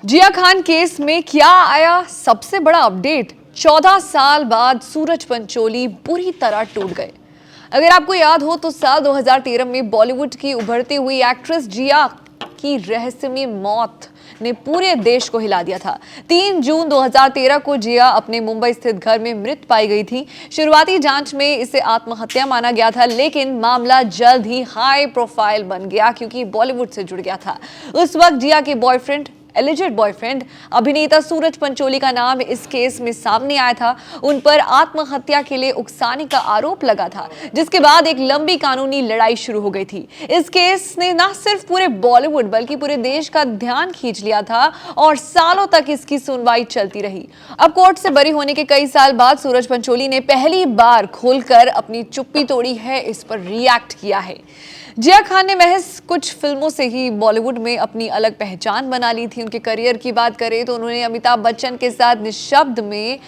जिया Khan case में क्या आया सबसे बड़ा अपडेट? 14 साल बाद सूरज पंचोली बुरी तरह टूट गए। अगर आपको याद हो तो साल 2013 में बॉलीवुड की उभरती हुई एक्ट्रेस जिया की रहस्यमय मौत ने पूरे देश को हिला दिया था। 3 जून 2013 को जिया अपने मुंबई स्थित घर में मृत पाई गई थी। शुरुआती जांच में इसे आत्महत्या माना गया था, लेकिन मामला जल्द ही हाई प्रोफाइल बन गया क्योंकि बॉलीवुड से जुड़ गया था। उस वक्त जिया के एलिजेड बॉयफ्रेंड अभिनेता सूरज पंचोली का नाम इस केस में सामने आया था। उन पर आत्महत्या के लिए उकसाने का आरोप लगा था, जिसके बाद एक लंबी कानूनी लड़ाई शुरू हो गई थी। इस केस ने न सिर्फ पूरे बॉलीवुड बल्कि पूरे देश का ध्यान खींच लिया था और सालों तक इसकी सुनवाई चलती रही। अब कोर्ट से बरी होने के कई साल बाद सूरज पंचोली ने पहली बार खुलकर अपनी चुप्पी तोड़ी है, इस पर रिएक्ट किया है। जिया खान ने महज कुछ फिल्मों से ही बॉलीवुड में अपनी अलग पहचान बना ली थी। उनके करियर की बात करें तो उन्होंने अमिताभ बच्चन के साथ निःशब्द में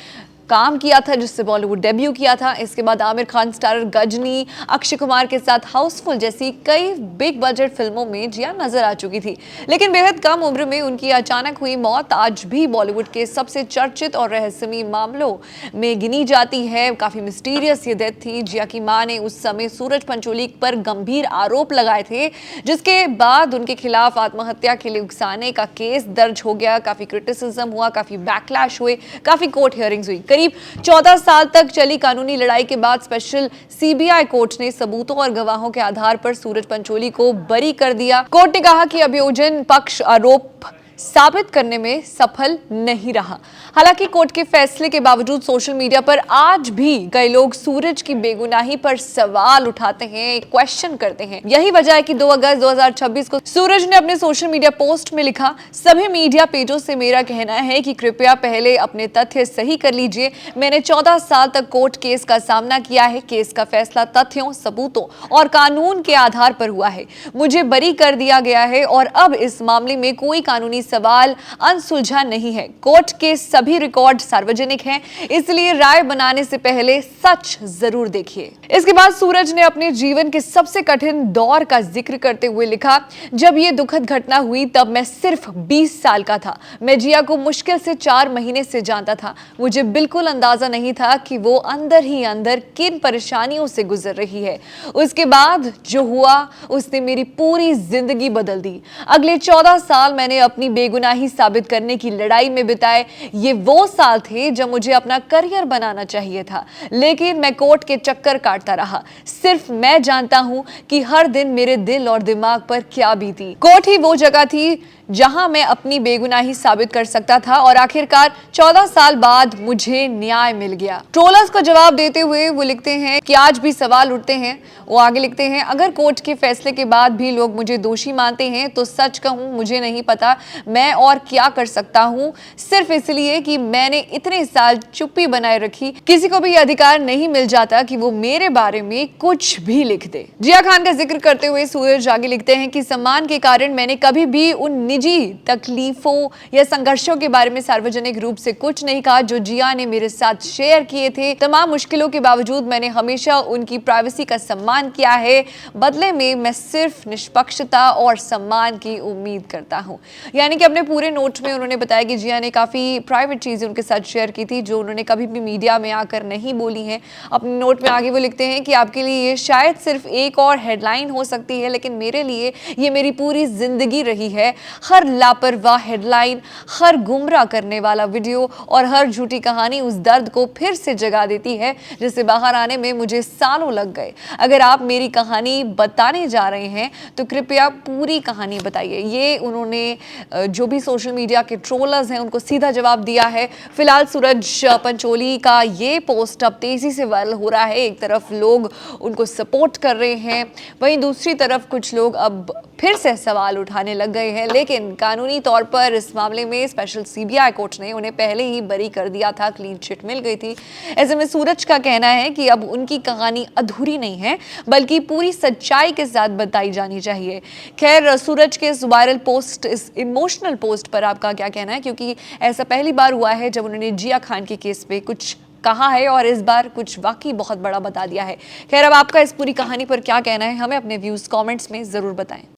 काम किया था, जिससे बॉलीवुड डेब्यू किया था। इसके बाद आमिर खान स्टारर गजनी, अक्षय कुमार के साथ हाउसफुल जैसी कई बिग बजट फिल्मों में जिया नजर आ चुकी थी। लेकिन बेहद कम उम्र में उनकी अचानक हुई मौत आज भी बॉलीवुड के सबसे चर्चित और रहस्यमय मामलों में गिनी जाती है। काफी मिस्टीरियस ये डेथ थी। जिया की मां ने उस समय सूरज पंचोली पर गंभीर आरोप लगाए थे, जिसके बाद उनके खिलाफ आत्महत्या के लिए उकसाने का केस दर्ज हो गया। काफी क्रिटिसिज्म हुआ, काफी बैकलैश हुए, काफी कोर्ट हियरिंग्स हुई। करीब 14 साल तक चली कानूनी लड़ाई के बाद स्पेशल सीबीआई कोर्ट ने सबूतों और गवाहों के आधार पर सूरज पंचोली को बरी कर दिया। कोर्ट ने कहा कि अभियोजन पक्ष आरोप साबित करने में सफल नहीं रहा। हालांकि कोर्ट के फैसले के बावजूद सोशल मीडिया पर आज भी कई लोग सूरज की बेगुनाही पर सवाल उठाते हैं, क्वेश्चन करते हैं। यही वजह है कि 2 अगस्त 2026 को सूरज ने अपने सोशल मीडिया पोस्ट में लिखा, सभी मीडिया पेजों से मेरा कहना है कि कृपया पहले अपने तथ्य सही कर लीजिए। मैंने 14 साल तक कोर्ट केस का सामना किया है। केस का फैसला तथ्यों, सबूतों और कानून के आधार पर हुआ है। मुझे बरी कर दिया गया है और अब इस मामले में कोई कानूनी सवाल अनसुलझा नहीं है। कोर्ट के सभी रिकॉर्ड सार्वजनिक हैं, इसलिए राय बनाने से पहले सच जरूर देखिए। इसके बाद सूरज ने अपने जीवन के सबसे कठिन दौर का जिक्र करते हुए लिखा, जब ये दुखद घटना हुई तब मैं सिर्फ 20 साल का था। मैं जिया को मुश्किल से 4 महीने से जानता था। मुझे बिल्कुल अंदाजा नहीं था कि वो अंदर ही अंदर किन परेशानियों से गुजर रही है। उसके बाद जो हुआ उसने मेरी पूरी जिंदगी बदल दी। अगले 14 साल मैंने अपनी बेगुनाही साबित करने की लड़ाई में बिताए। ये वो साल थे जब मुझे अपना करियर बनाना चाहिए था, लेकिन मैं कोर्ट के चक्कर काटता रहा। सिर्फ मैं जानता हूं कि हर दिन मेरे दिल और दिमाग पर क्या बीती। कोर्ट ही वो जगह थी जहां मैं अपनी बेगुनाही साबित कर सकता था और आखिरकार 14 साल बाद मुझे न्याय मिल गया। ट्रोलर्स को जवाब देते हुए वो लिखते हैं कि आज भी सवाल उठते हैं। वो आगे लिखते हैं, अगर कोर्ट के फैसले के बाद भी लोग मुझे दोषी मानते हैं तो सच कहूं मुझे नहीं पता मैं और क्या कर सकता हूं, सिर्फ इसलिए कि मैंने इतने साल चुप्पी बनाए रखी। किसी को भी अधिकार नहीं मिल जाता कि वो मेरे बारे में कुछ भी लिख दे। जिया खान का जिक्र करते हुए सूरज आगे लिखते हैं कि सम्मान के कारण मैंने कभी भी उन निजी तकलीफों या संघर्षों के बारे में सार्वजनिक रूप से कुछ नहीं कहा जो जिया ने मेरे साथ शेयर किए थे। तमाम मुश्किलों के बावजूद मैंने हमेशा उनकी प्राइवेसी का सम्मान किया है। बदले में मैं सिर्फ निष्पक्षता और सम्मान की उम्मीद करता हूं। यानी कि अपने पूरे नोट में उन्होंने बताया कि जिया ने काफी प्राइवेट चीजें उनके साथ शेयर की थी जो उन्होंने कभी भी मीडिया में आकर नहीं बोली हैं। अपने नोट में आगे वो लिखते हैं कि आपके लिए ये शायद सिर्फ एक और हेडलाइन हो सकती है, लेकिन मेरे लिए ये मेरी पूरी जिंदगी रही है। हर लापरवाह हेडलाइन, हर गुमराह करने वाला वीडियो और हर झूठी कहानी उस दर्द को फिर से जगा देती है जिससे बाहर आने में मुझे सालों लग गए। अगर आप मेरी कहानी बताने जा रहे हैं तो कृपया पूरी कहानी बताइए। ये उन्होंने जो भी सोशल मीडिया के ट्रोलर्स हैं उनको सीधा जवाब दिया है। फिलहाल सूरज पंचोली का ये पोस्ट अब तेजी से वायरल हो रहा है। एक तरफ लोग उनको सपोर्ट कर रहे हैं, वहीं दूसरी तरफ कुछ लोग अब फिर से सवाल उठाने लग गए हैं। लेकिन कानूनी तौर पर इस मामले में स्पेशल सीबीआई कोर्ट ने उन्हें पहले ही बरी कर दिया था, क्लीन चिट मिल गई थी। ऐसे में सूरज का कहना है कि अब उनकी कहानी अधूरी नहीं है बल्कि पूरी सच्चाई के साथ बताई जानी चाहिए। खैर, सूरज के इस वायरल पोस्ट, इस इमोशनल पोस्ट पर आपका क्या कहना है? क्योंकि ऐसा पहली बार हुआ है जब उन्होंने जिया खान के केस पे कुछ कहा है और इस बार कुछ वाकई बहुत बड़ा बता दिया है। खैर, अब आपका इस पूरी कहानी पर क्या कहना है? हमें अपने व्यूज कमेंट्स में जरूर बताएं।